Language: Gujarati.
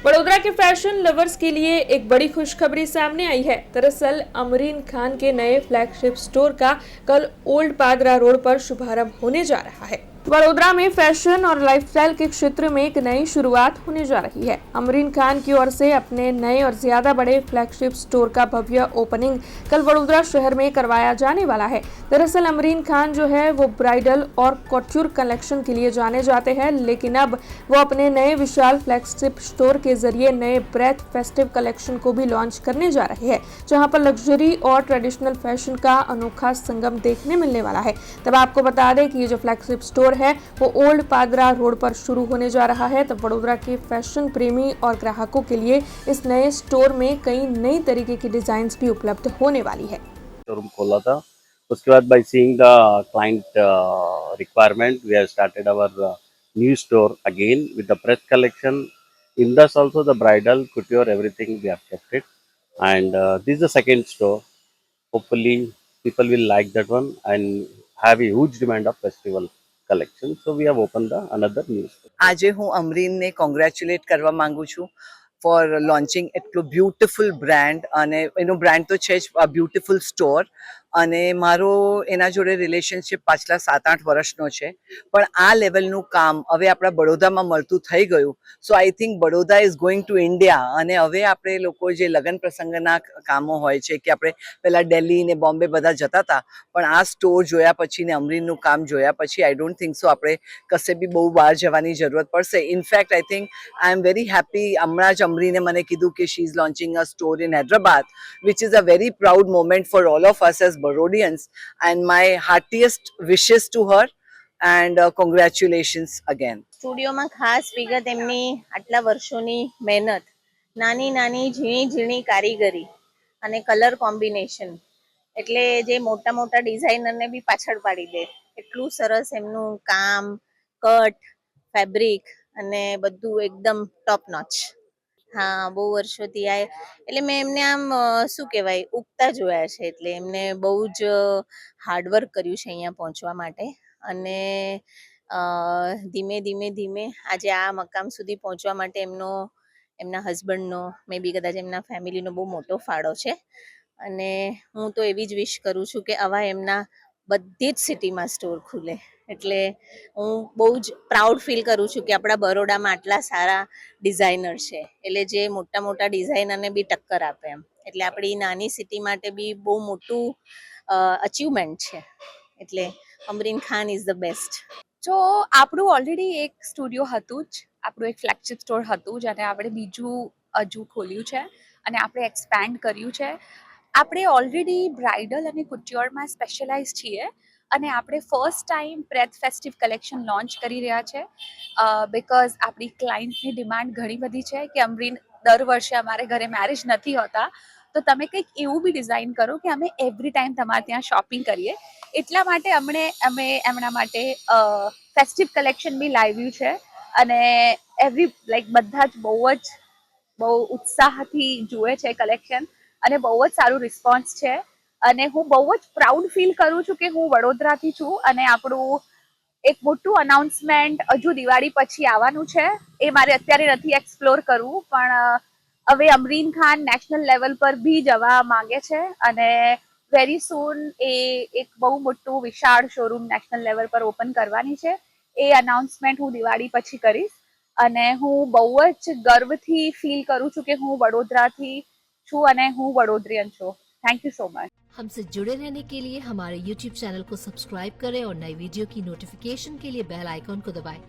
बड़ोदरा के फैशन लवर्स के लिए एक बड़ी खुशखबरी सामने आई है। दरअसल अमरीन खान के नए फ्लैगशिप स्टोर का कल ओल्ड पादरा रोड पर शुभारंभ होने जा रहा है। बड़ोदरा में फैशन और लाइफस्टाइल के क्षेत्र में एक नई शुरुआत होने जा रही है। अमरीन खान की ओर से अपने नए और ज्यादा बड़े फ्लैगशिप स्टोर का भव्य ओपनिंग कल बड़ोदरा शहर में करवाया जाने वाला है। दरअसल अमरीन खान जो है वो ब्राइडल और कॉट्यूर कलेक्शन के लिए जाने जाते हैं, लेकिन अब वो अपने नए विशाल फ्लैगशिप स्टोर के जरिए नए ब्रेथ फेस्टिव कलेक्शन को भी लॉन्च करने जा रहे हैं, जहां पर लग्जरी और ट्रेडिशनल फैशन का अनोखा संगम देखने मिलने वाला है। तब आपको बता दें कि ये जो फ्लैगशिप स्टोर है वो ओल्ड पादरा रोड पर शुरू होने जा रहा है। तब बड़ोदरा के फैशन प्रेमी और ग्राहकों के लिए इस नए स्टोर में कई नई तरीके की डिजाइन्स भी उपलब्ध होने वाली है। शोरूम खोला था, उसके बाद by seeing the client requirement we have started our new store again with the breath collection. In this also the bridal, couture, everything we have kept it. And this is the second store. Hopefully people will like that one and have a huge demand of festival collection. So we have opened the another new store. આજે હું અમરીનને કોંગ્રેચ્યુલેટ કરવા માંગુ છું ફોર લોન્ચિંગ એટલું બ્યુટિફુલ બ્રાન્ડ, અને એનું બ્રાન્ડ તો છે જ બ્યુટિફુલ સ્ટોર. અને મારો એના જોડે રિલેશનશિપ પાછલા 7-8 વર્ષનો છે, પણ આ લેવલનું કામ હવે આપણા બડોદામાં મળતું થઈ ગયું. So I think Baroda is going to India. અને હવે આપણે લોકો જે લગ્ન પ્રસંગના કામો હોય છે કે આપણે પહેલાં દિલ્હી ને બોમ્બે બધા જતા હતા, પણ આ સ્ટોર જોયા પછી ને અમરીનનું કામ જોયા પછી આઈ ડોન્ટ થિંક સો આપણે કશે બી બહુ બહાર જવાની જરૂરત પડશે. In fact I think I am very happy. હમણાં જ અમરીને મને કીધું કે she is launching a store in Hyderabad, which is a very proud moment for all of us as Barodians, and my heartiest wishes to her and congratulations again. સ્ટુડિયોમાં ખાસ વિગત એમની આટલા વર્ષોની મહેનત, નાની નાની ઝીણી ઝીણી કારીગરી અને કલર કોમ્બિનેશન, એટલે જે મોટા મોટા ડિઝાઇનરને બી પાછળ પાડી દે એટલું સરસ એમનું કામ, કટ, ફેબ્રિક અને બધું એકદમ ટોપ નોચ. હા, બહુ વર્ષોથી આ એટલે મેં એમને આમ શું કહેવાય ઉગતા જોયા છે. એટલે એમને બહુ જ હાર્ડવર્ક કર્યું છે અહીંયા પહોંચવા માટે, અને ધીમે ધીમે ધીમે આજે આ મકામ સુધી પહોંચવા માટે એમના હસબન્ડનો, મે બી કદાચ એમના ફેમિલીનો બહુ મોટો ફાળો છે. અને હું તો એવી જ વિશ કરું છું કે આવા એમના બધી જ સિટીમાં સ્ટોર ખુલે. એટલે હું બહુ જ પ્રાઉડ ફીલ કરું છું કે આપણા બરોડામાં આટલા સારા ડિઝાઇનર છે, એટલે જે મોટા મોટા ડિઝાઇનરને બી ટક્કર આપે એમ. એટલે આપણી નાની સિટી માટે બી બહુ મોટું અચીવમેન્ટ છે. એટલે Amreen Khan is the best. તો આપણું ઓલરેડી એક સ્ટુડિયો હતું જ, આપણું એક ફ્લેગશિપ સ્ટોર હતું, જેને આપણે બીજું હજુ ખોલ્યું છે અને આપણે એક્સપેન્ડ કર્યું છે. આપણે ઓલરેડી બ્રાઇડલ અને કુટ્યોરમાં સ્પેશિયલાઇઝ છીએ, અને આપણે first time breath festive collection launch કરી રહ્યા છે. બિકોઝ આપણી ક્લાયન્ટની ડિમાન્ડ ઘણી બધી છે કે અમરીન, દર વર્ષે અમારે ઘરે મેરેજ નથી હોતા, તો તમે કંઈક એવું બી ડિઝાઇન કરો કે અમે એવરી ટાઈમ તમારે ત્યાં શોપિંગ કરીએ. એટલા માટે અમે એમના માટે ફેસ્ટિવ કલેક્શન બી લાવ્યું છે, અને બધા જ બહુ ઉત્સાહથી જુએ છે કલેક્શન, અને બહુ જ સારું રિસ્પોન્સ છે. અને હું બહુ જ પ્રાઉડ ફીલ કરું છું કે હું વડોદરાથી છું, અને આપણું એક મોટું અનાઉન્સમેન્ટ હજુ દિવાળી પછી આવવાનું છે. એ મારે અત્યારે નથી એક્સપ્લોર કરવું, પણ હવે અમરીન ખાન નેશનલ લેવલ પર બી જવા માંગે છે, અને વેરી સૂન એ એક બહુ મોટું વિશાળ શોરૂમ નેશનલ લેવલ પર ઓપન કરવાની છે. એ અનાઉન્સમેન્ટ હું દિવાળી પછી કરીશ, અને હું બહુ જ ગર્વથી ફીલ કરું છું કે હું વડોદરાથી છું અને હું वडोदरियन છું. Thank you so much. हमसे जुड़े रहने के लिए हमारे YouTube चैनल को सब्सक्राइब करें और नई वीडियो की नोटिफिकेशन के लिए बेल आइकॉन को दबाएं